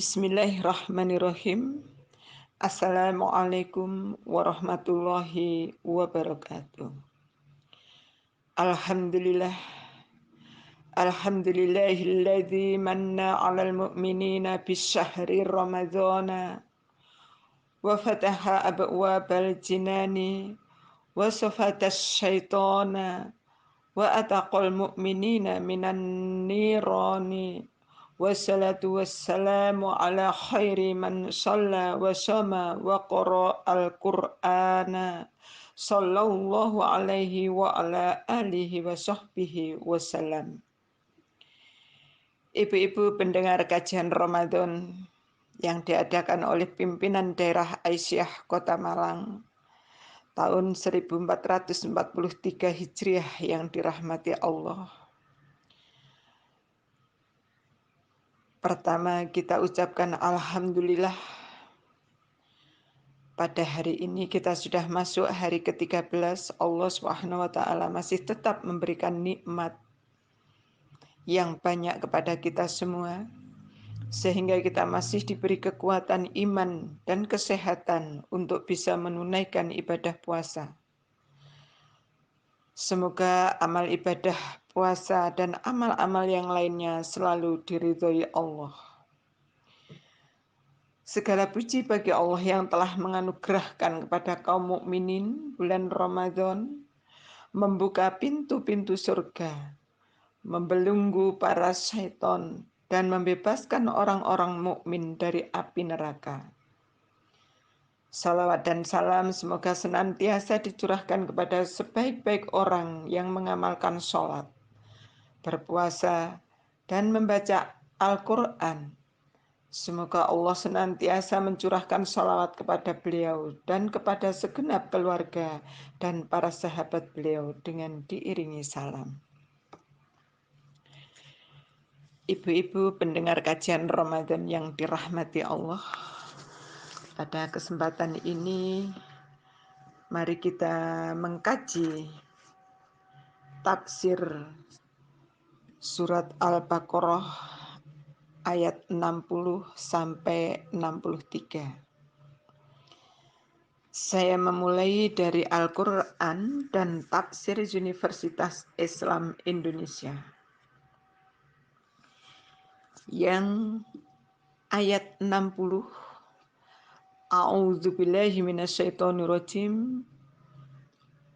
Bismillahirrahmanirrahim. Assalamualaikum warahmatullahi wabarakatuh. Alhamdulillah. Alhamdulillahilladzi manna 'alal mu'minina bisyahri ramadhana wa fataha abwabal jinani wa safatas syaitana wa ataqal mu'minina minan nirani. Wassalatu wassalamu ala khairi man shalla wa shama wa qara al-Qur'ana sallallahu alaihi wa ala alihi wa sahbihi wasallam. Ibu-ibu pendengar kajian Ramadan yang diadakan oleh pimpinan daerah Aisyah Kota Malang tahun 1443 Hijriah yang dirahmati Allah. Pertama, kita ucapkan alhamdulillah. Pada hari ini kita sudah masuk hari ke-13. Allah SWT masih tetap memberikan nikmat yang banyak kepada kita semua, sehingga kita masih diberi kekuatan iman dan kesehatan untuk bisa menunaikan ibadah puasa. Semoga amal ibadah puasa dan amal-amal yang lainnya selalu diridhoi Allah. Segala puji bagi Allah yang telah menganugerahkan kepada kaum mukminin bulan Ramadan, membuka pintu-pintu surga, membelenggu para syaitan, dan membebaskan orang-orang mukmin dari api neraka. Salawat dan salam semoga senantiasa dicurahkan kepada sebaik-baik orang yang mengamalkan sholat, berpuasa, dan membaca Al-Quran. Semoga Allah senantiasa mencurahkan salawat kepada beliau dan kepada segenap keluarga dan para sahabat beliau dengan diiringi salam. Ibu-ibu pendengar kajian Ramadan yang dirahmati Allah, pada kesempatan ini mari kita mengkaji tafsir surat Al-Baqarah ayat 60 sampai 63. Saya memulai dari Al-Quran dan Tafsir Universitas Islam Indonesia. Yang ayat 60. A'udzubillahi minasyaitonirrajim.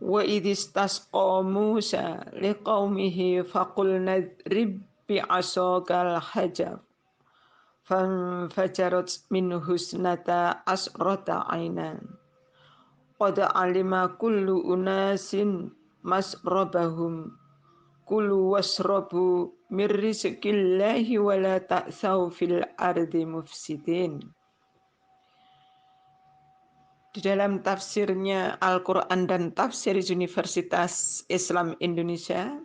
Wa idhistasqa Musa liqaumihi faqul nadrib bi'asakal hajar. Fanfajarat min husnata asrata ainan. Qad alima kullu unasin masrabahum. Kulu wasrabu mir rizqillahi wa la ta'thaw fil ardi mufsidin. Di dalam tafsirnya Al-Quran dan Tafsir Universitas Islam Indonesia,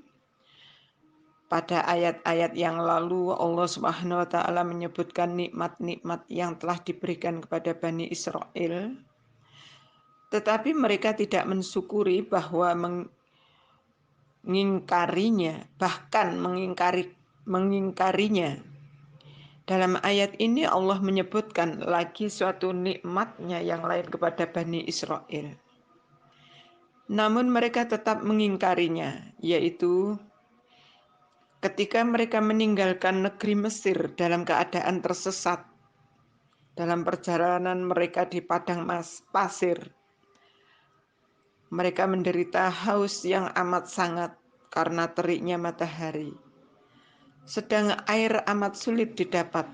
pada ayat-ayat yang lalu Allah Subhanahu wa taala menyebutkan nikmat-nikmat yang telah diberikan kepada Bani Israel, tetapi mereka tidak mensyukuri bahwa mengingkarinya, bahkan mengingkarinya. Dalam ayat ini Allah menyebutkan lagi suatu nikmatnya yang lain kepada Bani Israel. Namun mereka tetap mengingkarinya, yaitu ketika mereka meninggalkan negeri Mesir dalam keadaan tersesat, dalam perjalanan mereka di padang pasir, mereka menderita haus yang amat sangat karena teriknya matahari. Sedang air amat sulit didapat.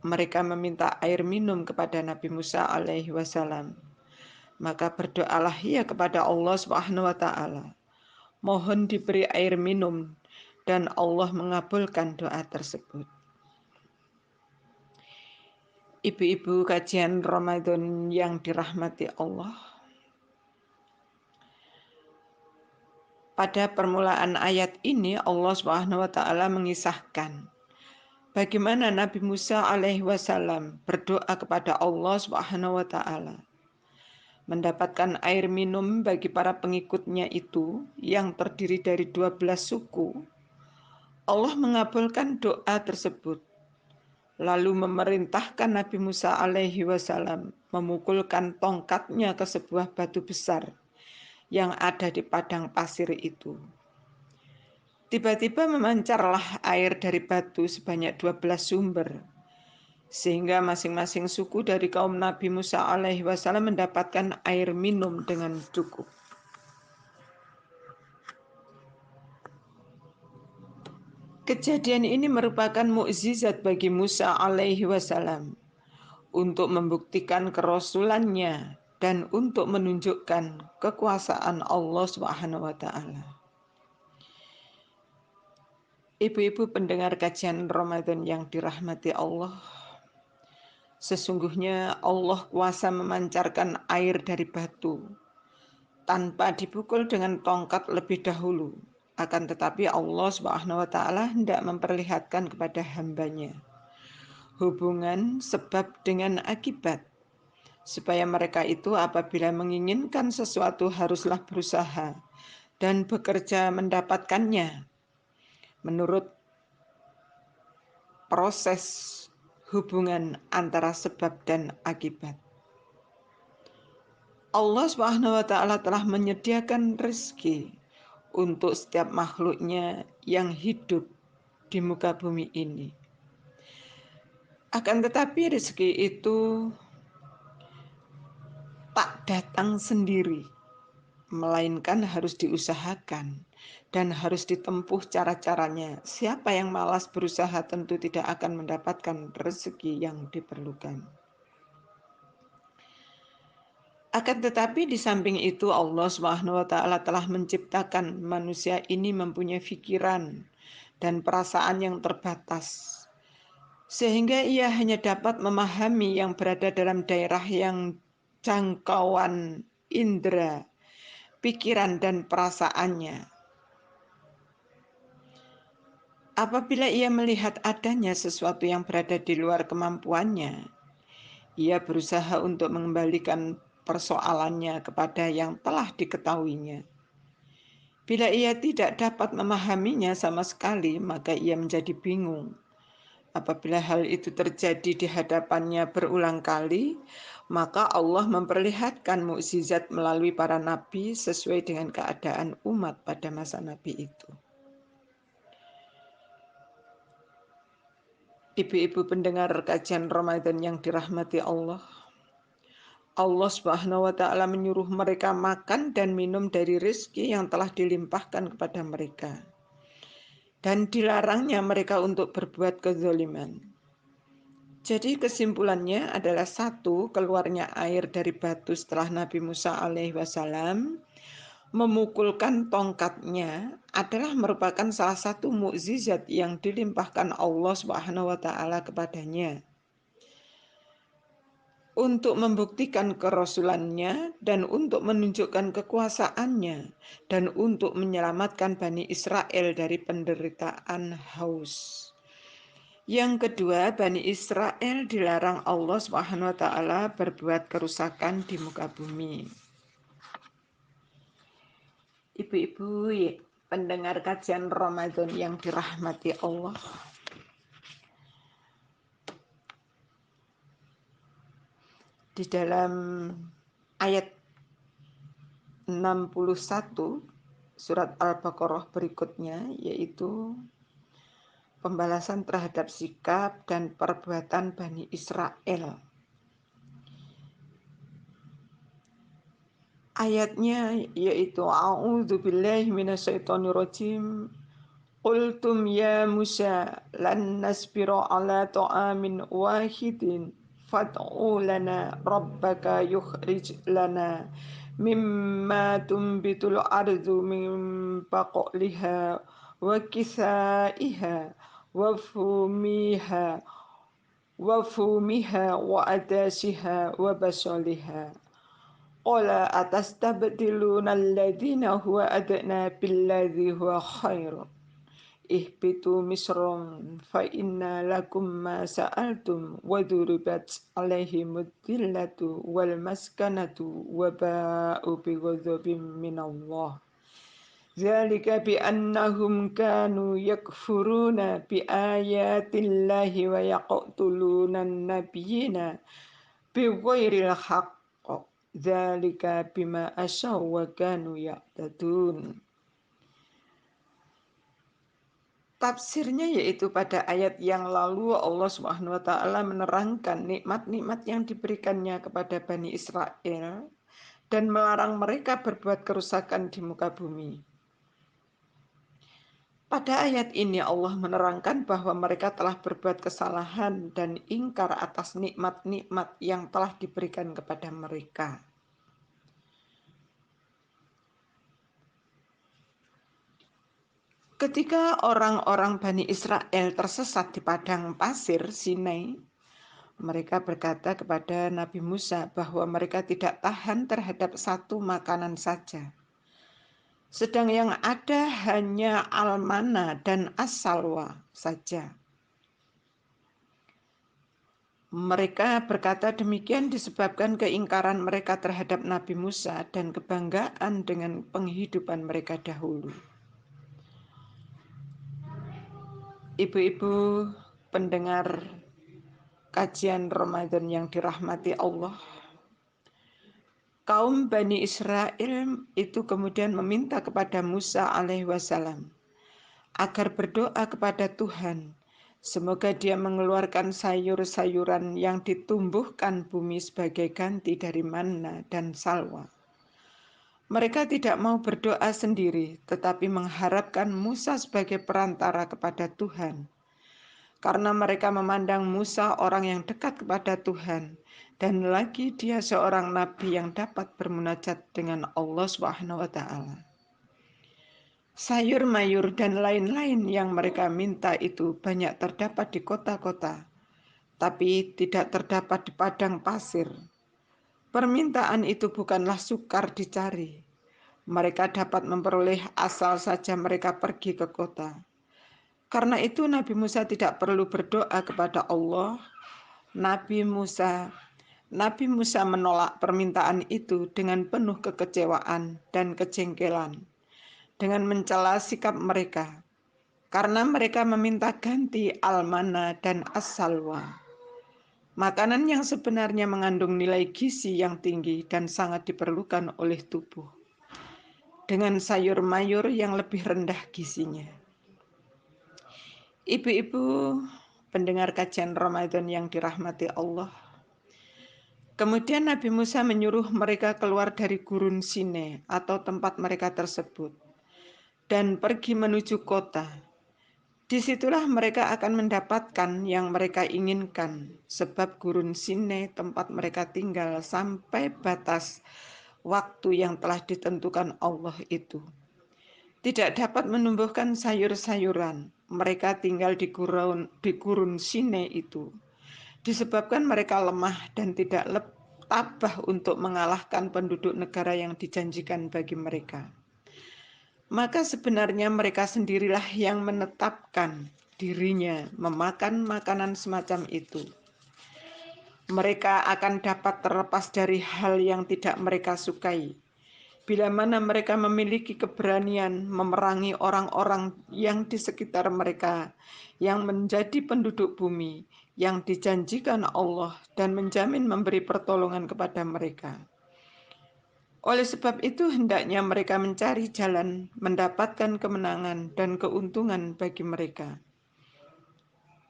Mereka meminta air minum kepada Nabi Musa alaihi wasallam. Maka berdoalah ia kepada Allah Subhanahu wa taala. Mohon diberi air minum, dan Allah mengabulkan doa tersebut. Ibu-ibu kajian Ramadan yang dirahmati Allah, pada permulaan ayat ini Allah Subhanahu wa taala mengisahkan bagaimana Nabi Musa alaihi wasallam berdoa kepada Allah Subhanahu wa taala mendapatkan air minum bagi para pengikutnya itu yang terdiri dari 12 suku. Allah mengabulkan doa tersebut. lalu memerintahkan Nabi Musa alaihi wasallam memukulkan tongkatnya ke sebuah batu besar yang ada di padang pasir itu. Tiba-tiba memancarlah air dari batu sebanyak 12 sumber, sehingga masing-masing suku dari kaum Nabi Musa alaihi wasallam mendapatkan air minum dengan cukup. Kejadian ini merupakan mukjizat bagi Musa alaihi wasallam untuk membuktikan kerasulannya dan untuk menunjukkan kekuasaan Allah Subhanahu wa taala. Ibu-ibu pendengar kajian Ramadan yang dirahmati Allah, sesungguhnya Allah kuasa memancarkan air dari batu tanpa dipukul dengan tongkat lebih dahulu. Akan tetapi Allah Subhanahu wa taala hendak memperlihatkan kepada hambanya hubungan sebab dengan akibat, supaya mereka itu apabila menginginkan sesuatu haruslah berusaha dan bekerja mendapatkannya menurut proses hubungan antara sebab dan akibat. Allah Subhanahu wa taala telah menyediakan rezeki untuk setiap makhluknya yang hidup di muka bumi ini. Akan tetapi rezeki itu tak datang sendiri, melainkan harus diusahakan dan harus ditempuh cara-caranya. Siapa yang malas berusaha tentu tidak akan mendapatkan rezeki yang diperlukan. Akan tetapi di samping itu Allah Subhanahu wa taala telah menciptakan manusia ini mempunyai pikiran dan perasaan yang terbatas, sehingga ia hanya dapat memahami yang berada dalam daerah yang jangkauan indera, pikiran dan perasaannya. Apabila ia melihat adanya sesuatu yang berada di luar kemampuannya, ia berusaha untuk mengembalikan persoalannya kepada yang telah diketahuinya. Bila ia tidak dapat memahaminya sama sekali, maka ia menjadi bingung. Apabila hal itu terjadi di hadapannya berulang kali, maka Allah memperlihatkan mukjizat melalui para nabi sesuai dengan keadaan umat pada masa nabi itu. Ibu-ibu pendengar kajian Ramadan yang dirahmati Allah, Allah Subhanahu wa taala menyuruh mereka makan dan minum dari rezeki yang telah dilimpahkan kepada mereka, dan dilarangnya mereka untuk berbuat kezaliman. Jadi kesimpulannya adalah satu, keluarnya air dari batu setelah Nabi Musa alaihi wasallam memukulkan tongkatnya adalah merupakan salah satu mukjizat yang dilimpahkan Allah Subhanahu wa taala kepadanya untuk membuktikan kerasulannya dan untuk menunjukkan kekuasaannya dan untuk menyelamatkan Bani Israel dari penderitaan haus. Yang kedua, Bani Israel dilarang Allah Subhanahu wa taala berbuat kerusakan di muka bumi. Ibu-ibu pendengar kajian Ramadan yang dirahmati Allah, di dalam ayat 61 surat Al-Baqarah berikutnya, yaitu pembalasan terhadap sikap dan perbuatan Bani Israel. Ayatnya yaitu A'udzubillahi minasyaitonirrajim. Qultum ya Musa lan nasbira ala ta'amin wahidin fad'u lana rabbaka yukhrij lana mimma tumbitul ardu min baqliha wa kisaiha wa fumiha wa adasiha wa basaliha. Qala atastabdiluna alladhina huwa adna billadhi huwa khairun. Ihbitu misrum fa inna lakum ma sa'altum wa duribat alaihimud dhillatu wal maskanatu wa ba'u bi ghadabin minallah. Dzalika bi annahum kanu yakfuruna bi ayatillahi wa yaqtuluna an-nabiyina bi ghairil haqq. Dzalika bima asaw wa kanu ya'tadun. Tafsirnya yaitu pada ayat yang lalu Allah Subhanahu wa taala menerangkan nikmat-nikmat yang diberikannya kepada Bani Israel dan melarang mereka berbuat kerusakan di muka bumi. Pada ayat ini Allah menerangkan bahwa mereka telah berbuat kesalahan dan ingkar atas nikmat-nikmat yang telah diberikan kepada mereka. Ketika orang-orang Bani Israel tersesat di padang pasir Sinai, mereka berkata kepada Nabi Musa bahwa mereka tidak tahan terhadap satu makanan saja. Sedang yang ada hanya al-mana dan as-salwa saja. Mereka berkata demikian disebabkan keingkaran mereka terhadap Nabi Musa dan kebanggaan dengan penghidupan mereka dahulu. Ibu-ibu pendengar kajian Ramadan yang dirahmati Allah, kaum Bani Israel itu kemudian meminta kepada Musa alaihi wasallam agar berdoa kepada Tuhan, semoga dia mengeluarkan sayur-sayuran yang ditumbuhkan bumi sebagai ganti dari manna dan salwa. Mereka tidak mau berdoa sendiri, tetapi mengharapkan Musa sebagai perantara kepada Tuhan. Karena mereka memandang Musa orang yang dekat kepada Tuhan, dan lagi dia seorang nabi yang dapat bermunajat dengan Allah Subhanahu wa taala. Sayur mayur dan lain-lain yang mereka minta itu banyak terdapat di kota-kota, tapi tidak terdapat di padang pasir. Permintaan itu bukanlah sukar dicari. Mereka dapat memperoleh asal saja mereka pergi ke kota. Karena itu Nabi Musa tidak perlu berdoa kepada Allah. Nabi Musa menolak permintaan itu dengan penuh kekecewaan dan kejengkelan, dengan mencela sikap mereka, karena mereka meminta ganti al-mana dan as-salwa, makanan yang sebenarnya mengandung nilai gizi yang tinggi dan sangat diperlukan oleh tubuh, dengan sayur mayur yang lebih rendah gizinya. Ibu-ibu pendengar kajian Ramadan yang dirahmati Allah, kemudian Nabi Musa menyuruh mereka keluar dari gurun Sinai atau tempat mereka tersebut dan pergi menuju kota. Disitulah mereka akan mendapatkan yang mereka inginkan, sebab gurun Sinai tempat mereka tinggal sampai batas waktu yang telah ditentukan Allah itu tidak dapat menumbuhkan sayur-sayuran. Mereka tinggal di gurun Sinai itu disebabkan mereka lemah dan tidak tabah untuk mengalahkan penduduk negara yang dijanjikan bagi mereka. Maka sebenarnya mereka sendirilah yang menetapkan dirinya memakan makanan semacam itu. Mereka akan dapat terlepas dari hal yang tidak mereka sukai. Bila mana mereka memiliki keberanian memerangi orang-orang yang di sekitar mereka, yang menjadi penduduk bumi, yang dijanjikan Allah dan menjamin memberi pertolongan kepada mereka. Oleh sebab itu hendaknya mereka mencari jalan mendapatkan kemenangan dan keuntungan bagi mereka.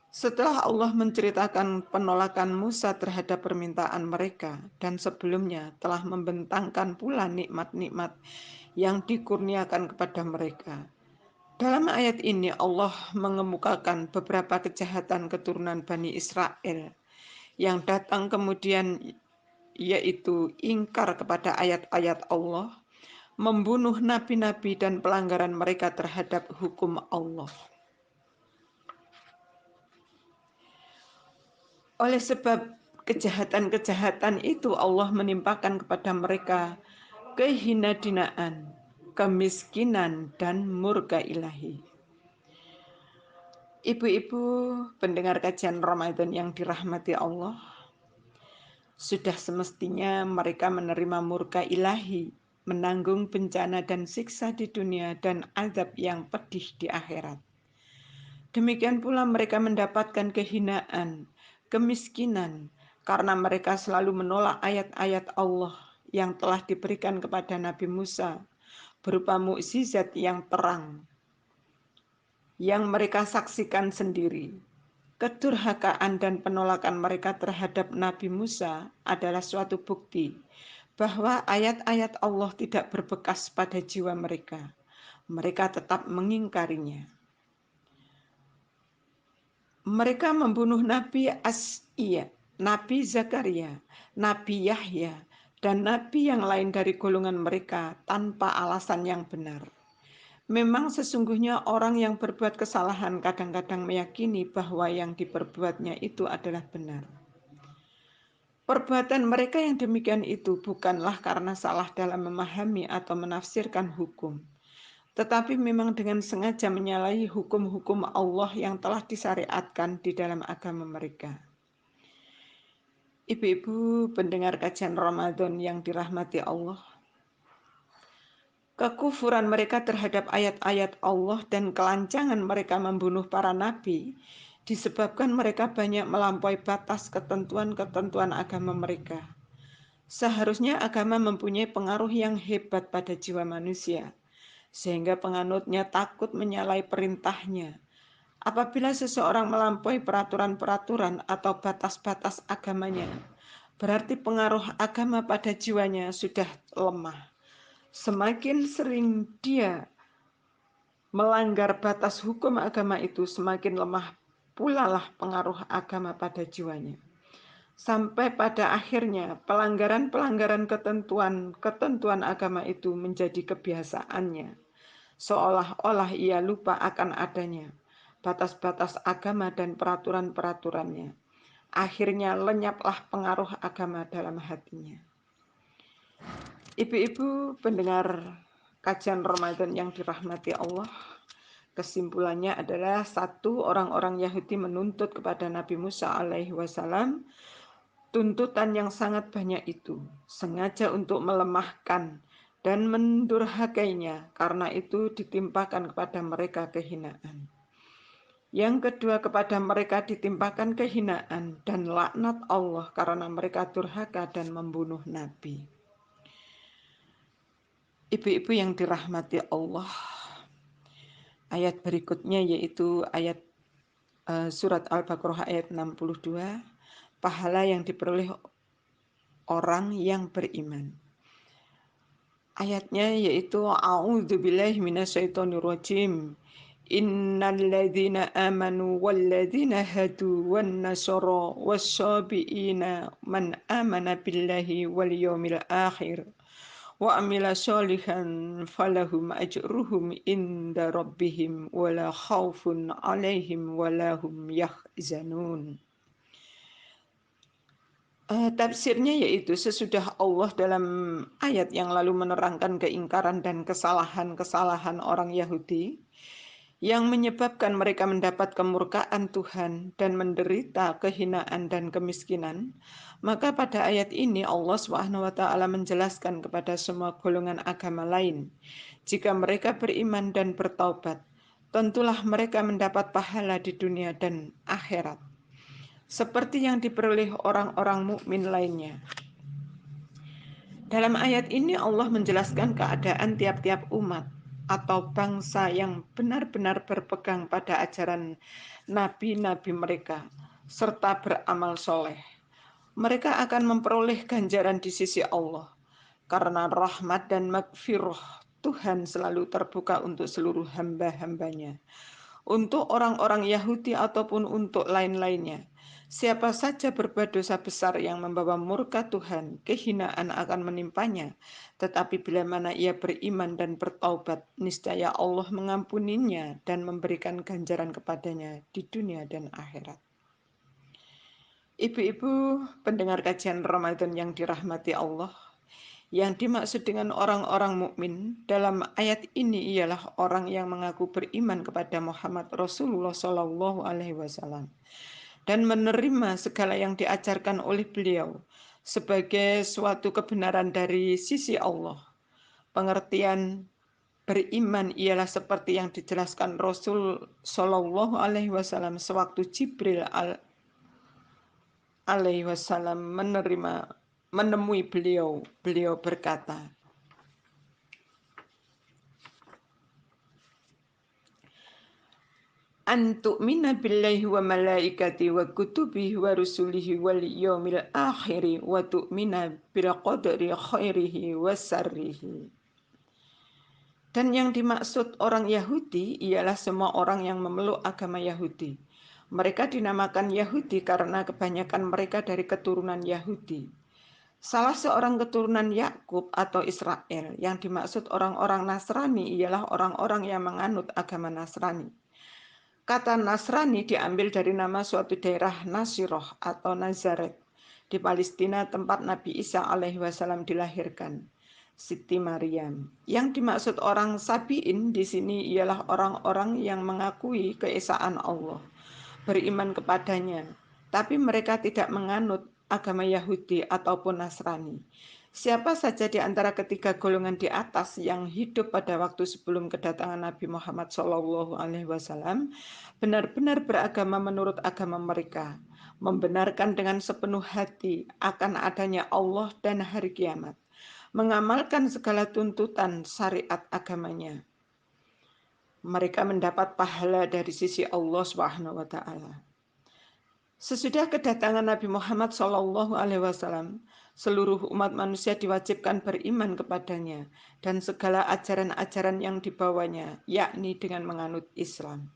Setelah Allah menceritakan penolakan Musa terhadap permintaan mereka dan sebelumnya telah membentangkan pula nikmat-nikmat yang dikurniakan kepada mereka. Dalam ayat ini Allah mengemukakan beberapa kejahatan keturunan Bani Israel yang datang kemudian, yaitu ingkar kepada ayat-ayat Allah, membunuh nabi-nabi dan pelanggaran mereka terhadap hukum Allah. Oleh sebab kejahatan-kejahatan itu Allah menimpakan kepada mereka kehinaan, kemiskinan, dan murka ilahi. Ibu-ibu pendengar kajian Ramadan yang dirahmati Allah, sudah semestinya mereka menerima murka ilahi, menanggung bencana dan siksa di dunia dan azab yang pedih di akhirat. Demikian pula mereka mendapatkan kehinaan, kemiskinan, karena mereka selalu menolak ayat-ayat Allah yang telah diberikan kepada Nabi Musa berupa mukjizat yang terang, yang mereka saksikan sendiri. Kedurhakaan dan penolakan mereka terhadap Nabi Musa adalah suatu bukti bahwa ayat-ayat Allah tidak berbekas pada jiwa mereka. Mereka tetap mengingkarinya. Mereka membunuh Nabi Asya, Nabi Zakaria, Nabi Yahya, dan Nabi yang lain dari golongan mereka tanpa alasan yang benar. Memang sesungguhnya orang yang berbuat kesalahan kadang-kadang meyakini bahwa yang diperbuatnya itu adalah benar. Perbuatan mereka yang demikian itu bukanlah karena salah dalam memahami atau menafsirkan hukum, tetapi memang dengan sengaja menyalahi hukum-hukum Allah yang telah disyariatkan di dalam agama mereka. Ibu-ibu pendengar kajian Ramadan yang dirahmati Allah, kekufuran mereka terhadap ayat-ayat Allah dan kelancangan mereka membunuh para nabi disebabkan mereka banyak melampaui batas ketentuan-ketentuan agama mereka. Seharusnya agama mempunyai pengaruh yang hebat pada jiwa manusia, sehingga penganutnya takut menyalahi perintahnya. Apabila seseorang melampaui peraturan-peraturan atau batas-batas agamanya, berarti pengaruh agama pada jiwanya sudah lemah. Semakin sering dia melanggar batas hukum agama itu, semakin lemah pula lah pengaruh agama pada jiwanya. Sampai pada akhirnya pelanggaran-pelanggaran ketentuan agama itu menjadi kebiasaannya, seolah-olah ia lupa akan adanya batas-batas agama dan peraturan-peraturannya. Akhirnya lenyaplah pengaruh agama dalam hatinya. Ibu-ibu pendengar kajian Ramadan yang dirahmati Allah, kesimpulannya adalah satu, orang-orang Yahudi menuntut kepada Nabi Musa alaihi wasallam tuntutan yang sangat banyak itu, sengaja untuk melemahkan dan mendurhakainya, karena itu ditimpakan kepada mereka kehinaan. Yang kedua, kepada mereka ditimpakan kehinaan dan laknat Allah karena mereka durhaka dan membunuh Nabi. Ibu-ibu yang dirahmati Allah, ayat berikutnya yaitu ayat surat Al-Baqarah ayat 62, pahala yang diperoleh orang yang beriman. Ayatnya yaitu a'udzubillahi minasyaitonirrajim. Innalladzina amanu walladzina hadu wan nasara wassabiina man amana billahi wal yaumil akhir wa amila sholihan falahum ajruhum inda rabbihim wala khaufun alaihim wala hum yahzanun. Tafsirnya yaitu sesudah Allah dalam ayat yang lalu menerangkan keingkaran dan kesalahan-kesalahan orang Yahudi yang menyebabkan mereka mendapat kemurkaan Tuhan dan menderita kehinaan dan kemiskinan, maka pada ayat ini Allah SWT menjelaskan kepada semua golongan agama lain, jika mereka beriman dan bertaubat, tentulah mereka mendapat pahala di dunia dan akhirat, seperti yang diperoleh orang-orang mukmin lainnya. Dalam ayat ini Allah menjelaskan keadaan tiap-tiap umat atau bangsa yang benar-benar berpegang pada ajaran nabi-nabi mereka serta beramal soleh. Mereka akan memperoleh ganjaran di sisi Allah karena rahmat dan magfirah Tuhan selalu terbuka untuk seluruh hamba-hambanya. Untuk orang-orang Yahudi ataupun untuk lain-lainnya, siapa saja berbuat dosa besar yang membawa murka Tuhan, kehinaan akan menimpanya. Tetapi bila mana ia beriman dan bertaubat, niscaya Allah mengampuninya dan memberikan ganjaran kepadanya di dunia dan akhirat. Ibu-ibu pendengar kajian Ramadan yang dirahmati Allah, yang dimaksud dengan orang-orang mukmin dalam ayat ini ialah orang yang mengaku beriman kepada Muhammad Rasulullah SAW dan menerima segala yang diajarkan oleh beliau sebagai suatu kebenaran dari sisi Allah. pengertian beriman ialah seperti yang dijelaskan Rasul Shallallahu Alaihi Wasallam sewaktu Jibril Alaihi Wasallam menemui beliau. Beliau berkata, "Antu'mina billahi wa malaikati wa kutubihi wa rusulihi wal yawmil akhiri wa tu'mina bil qadri khairihi wa sarrihi." Dan yang dimaksud orang Yahudi ialah semua orang yang memeluk agama Yahudi. Mereka dinamakan Yahudi karena kebanyakan mereka dari keturunan Yahudi. Salah seorang keturunan Yakub atau Israel yang dimaksud orang-orang Nasrani ialah orang-orang yang menganut agama Nasrani. Kata Nasrani diambil dari nama suatu daerah Nasiroh atau Nazaret di Palestina tempat Nabi Isa alaihi wasallam dilahirkan, Siti Maryam. Yang dimaksud orang Sabi'in di sini ialah orang-orang yang mengakui keesaan Allah, beriman kepadanya, tapi mereka tidak menganut agama Yahudi ataupun Nasrani. Siapa saja di antara ketiga golongan di atas yang hidup pada waktu sebelum kedatangan Nabi Muhammad SAW benar-benar beragama menurut agama mereka, membenarkan dengan sepenuh hati akan adanya Allah dan hari kiamat, mengamalkan segala tuntutan syariat agamanya, mereka mendapat pahala dari sisi Allah Subhanahu wa taala. Sesudah kedatangan Nabi Muhammad SAW, seluruh umat manusia diwajibkan beriman kepadanya dan segala ajaran-ajaran yang dibawanya, yakni dengan menganut Islam.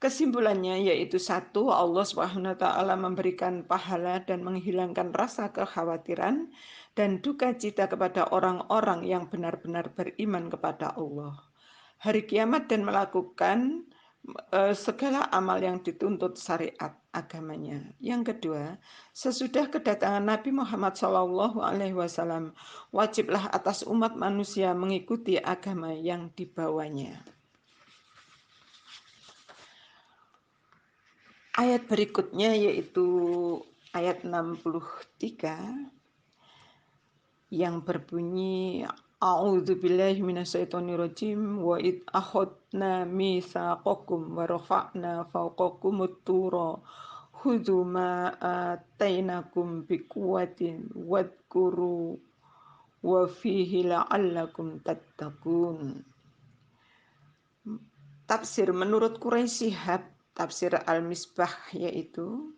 Kesimpulannya yaitu satu, Allah SWT memberikan pahala dan menghilangkan rasa kekhawatiran dan duka cita kepada orang-orang yang benar-benar beriman kepada Allah, hari kiamat, dan melakukan segala amal yang dituntut syariat agamanya. Yang kedua, sesudah kedatangan Nabi Muhammad SAW, wajiblah atas umat manusia mengikuti agama yang dibawanya. Ayat berikutnya yaitu ayat 63 yang berbunyi, A'udzubillahi minasyaitonirrajim wa id akhadna mitsaqakum wa rafa'na fawqakumut tura khudhu ma atainakum biquwwatin wadhkuru wa fihi la'allakum tattaqun. Tafsir menurut Quraisy Shihab, tafsir Al-Misbah, yaitu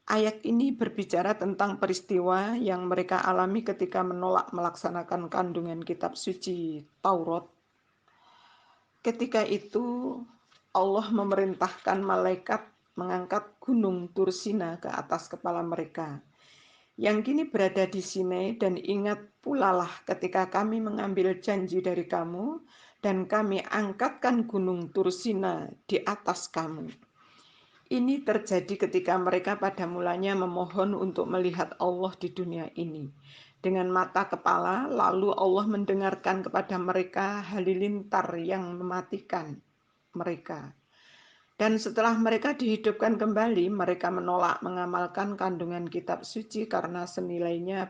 ayat ini berbicara tentang peristiwa yang mereka alami ketika menolak melaksanakan kandungan kitab suci Taurat. Ketika itu Allah memerintahkan malaikat mengangkat gunung Tursina ke atas kepala mereka, yang kini berada di Sinai, dan ingat pula lah ketika kami mengambil janji dari kamu dan kami angkatkan gunung Tursina di atas kamu. Ini terjadi ketika mereka pada mulanya memohon untuk melihat Allah di dunia ini dengan mata kepala, lalu Allah mendengarkan kepada mereka halilintar yang mematikan mereka. Dan setelah mereka dihidupkan kembali, mereka menolak mengamalkan kandungan kitab suci karena menilainya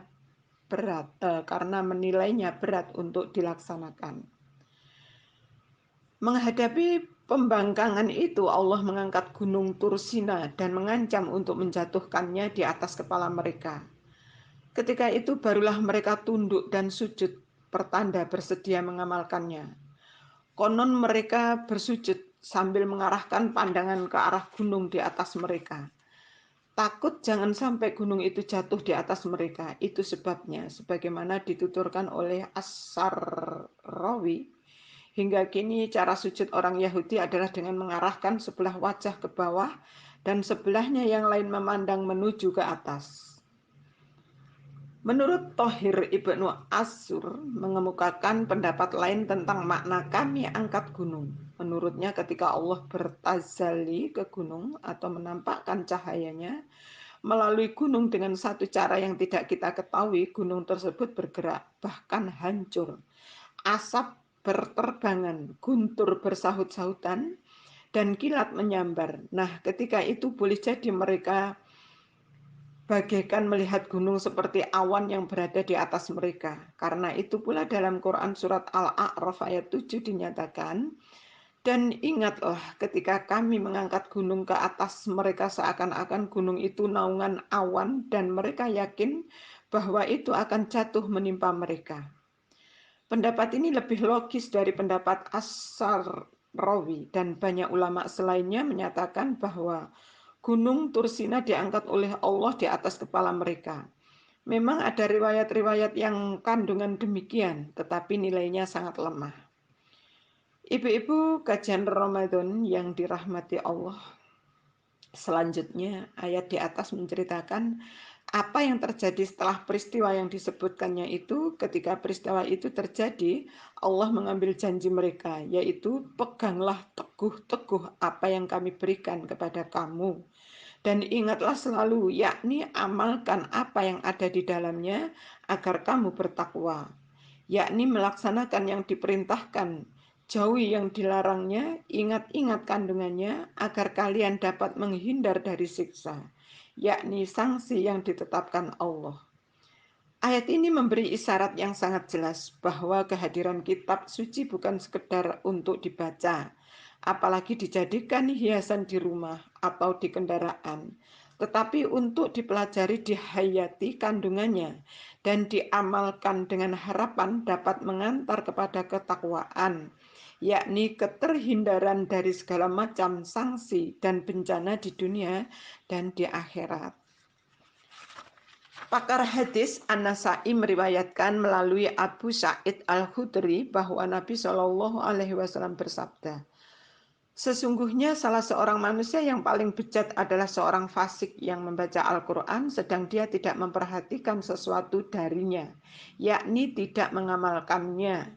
berat untuk dilaksanakan. Menghadapi pembangkangan itu, Allah mengangkat gunung Tursina dan mengancam untuk menjatuhkannya di atas kepala mereka. Ketika itu barulah mereka tunduk dan sujud, pertanda bersedia mengamalkannya. Konon mereka bersujud sambil mengarahkan pandangan ke arah gunung di atas mereka. Takut jangan sampai gunung itu jatuh di atas mereka. Itu sebabnya, sebagaimana dituturkan oleh As-Sarrawi, hingga kini cara sujud orang Yahudi adalah dengan mengarahkan sebelah wajah ke bawah dan sebelahnya yang lain memandang menuju ke atas. Menurut Thohir Ibnu Asur mengemukakan pendapat lain tentang makna kami angkat gunung. Menurutnya ketika Allah bertazali ke gunung atau menampakkan cahayanya melalui gunung dengan satu cara yang tidak kita ketahui, gunung tersebut bergerak, bahkan hancur. Asap berterbangan, guntur bersahut-sahutan, dan kilat menyambar. Nah, ketika itu boleh jadi mereka bagaikan melihat gunung seperti awan yang berada di atas mereka. Karena itu pula dalam Quran surat Al-A'raf ayat 7 dinyatakan, dan ingatlah ketika kami mengangkat gunung ke atas mereka seakan-akan gunung itu naungan awan dan mereka yakin bahwa itu akan jatuh menimpa mereka. Pendapat ini lebih logis dari pendapat As-Sarrawi dan banyak ulama selainnya menyatakan bahwa Gunung Tursina diangkat oleh Allah di atas kepala mereka. Memang ada riwayat-riwayat yang kandungan demikian, tetapi nilainya sangat lemah. Ibu-ibu kajian Ramadan yang dirahmati Allah, selanjutnya ayat di atas menceritakan apa yang terjadi setelah peristiwa yang disebutkannya itu. Ketika peristiwa itu terjadi, Allah mengambil janji mereka, yaitu peganglah teguh-teguh apa yang kami berikan kepada kamu. Dan ingatlah selalu, yakni amalkan apa yang ada di dalamnya agar kamu bertakwa, yakni melaksanakan yang diperintahkan, jauhi yang dilarangnya, ingat-ingat kandungannya agar kalian dapat menghindar dari siksa, yakni sanksi yang ditetapkan Allah. Ayat ini memberi isyarat yang sangat jelas bahwa kehadiran kitab suci bukan sekedar untuk dibaca, apalagi dijadikan hiasan di rumah atau di kendaraan, tetapi untuk dipelajari, dihayati kandungannya, dan diamalkan dengan harapan dapat mengantar kepada ketakwaan, yakni keterhindaran dari segala macam sanksi dan bencana di dunia dan di akhirat. Pakar hadis An-Nasa'i meriwayatkan melalui Abu Sa'id Al-Khudri bahwa Nabi Shallallahu Alaihi Wasallam bersabda, sesungguhnya salah seorang manusia yang paling bejat adalah seorang fasik yang membaca Al-Quran sedang dia tidak memperhatikan sesuatu darinya, yakni tidak mengamalkannya.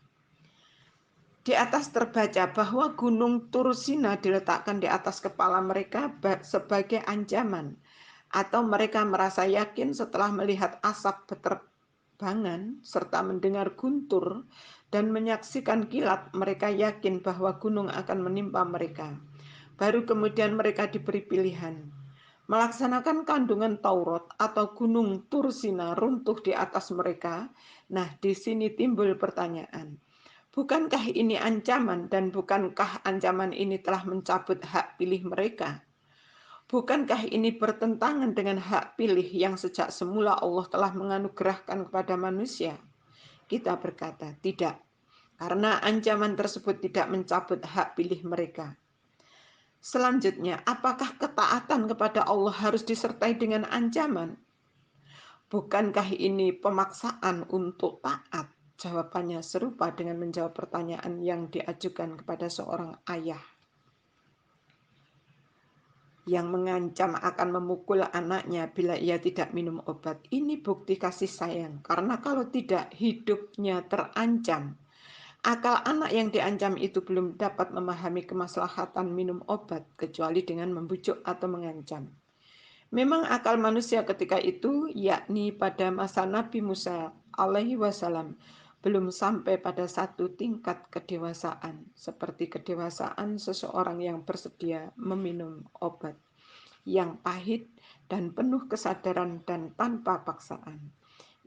Di atas terbaca bahwa gunung Tursina diletakkan di atas kepala mereka sebagai ancaman, atau mereka merasa yakin setelah melihat asap beterbangan serta mendengar guntur dan menyaksikan kilat, mereka yakin bahwa gunung akan menimpa mereka. Baru kemudian mereka diberi pilihan, melaksanakan kandungan Taurat atau gunung Tursina runtuh di atas mereka. Nah, di sini timbul pertanyaan, bukankah ini ancaman dan bukankah ancaman ini telah mencabut hak pilih mereka? Bukankah ini bertentangan dengan hak pilih yang sejak semula Allah telah menganugerahkan kepada manusia? Kita berkata, tidak, karena ancaman tersebut tidak mencabut hak pilih mereka. Selanjutnya, apakah ketaatan kepada Allah harus disertai dengan ancaman? Bukankah ini pemaksaan untuk taat? Jawabannya serupa dengan menjawab pertanyaan yang diajukan kepada seorang ayah yang mengancam akan memukul anaknya bila ia tidak minum obat. Ini bukti kasih sayang, karena kalau tidak, hidupnya terancam. Akal anak yang diancam itu belum dapat memahami kemaslahatan minum obat, kecuali dengan membujuk atau mengancam. Memang akal manusia ketika itu, yakni pada masa Nabi Musa alaihi wasallam, belum sampai pada satu tingkat kedewasaan, seperti kedewasaan seseorang yang bersedia meminum obat yang pahit dan penuh kesadaran dan tanpa paksaan.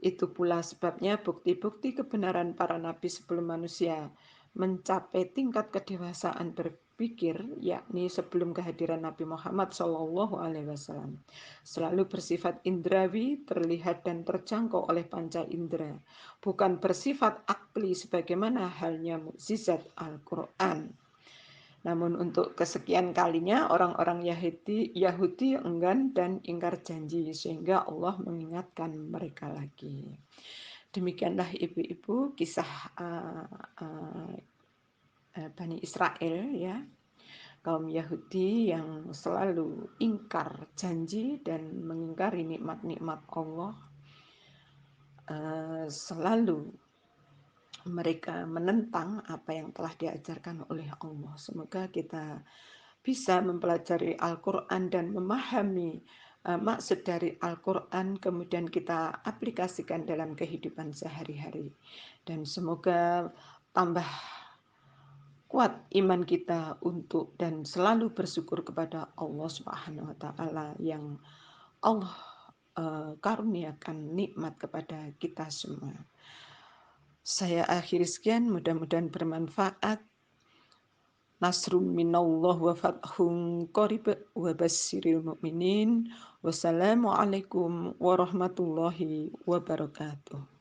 Itu pula sebabnya bukti-bukti kebenaran para nabi sebelum manusia mencapai tingkat kedewasaan berpikir, yakni sebelum kehadiran Nabi Muhammad SAW, selalu bersifat indrawi, terlihat dan terjangkau oleh panca indera, bukan bersifat akli sebagaimana halnya mukjizat Al-Quran. Namun untuk kesekian kalinya orang-orang Yahudi enggan dan ingkar janji, sehingga Allah mengingatkan mereka lagi. Demikianlah ibu-ibu kisah Bani Israel, ya, kaum Yahudi yang selalu ingkar janji dan mengingkari nikmat-nikmat Allah. Selalu mereka menentang apa yang telah diajarkan oleh Allah. Semoga kita bisa mempelajari Al-Quran dan memahami maksud dari Al-Quran, kemudian kita aplikasikan dalam kehidupan sehari-hari. Dan semoga tambah kuat iman kita untuk dan selalu bersyukur kepada Allah Subhanahu wa taala yang Allah karuniakan nikmat kepada kita semua. Saya akhiri sekian, mudah-mudahan bermanfaat. Nasrum minallah wa fathun qarib wa basyiril mu'minin. Wassalamualaikum warahmatullahi wabarakatuh.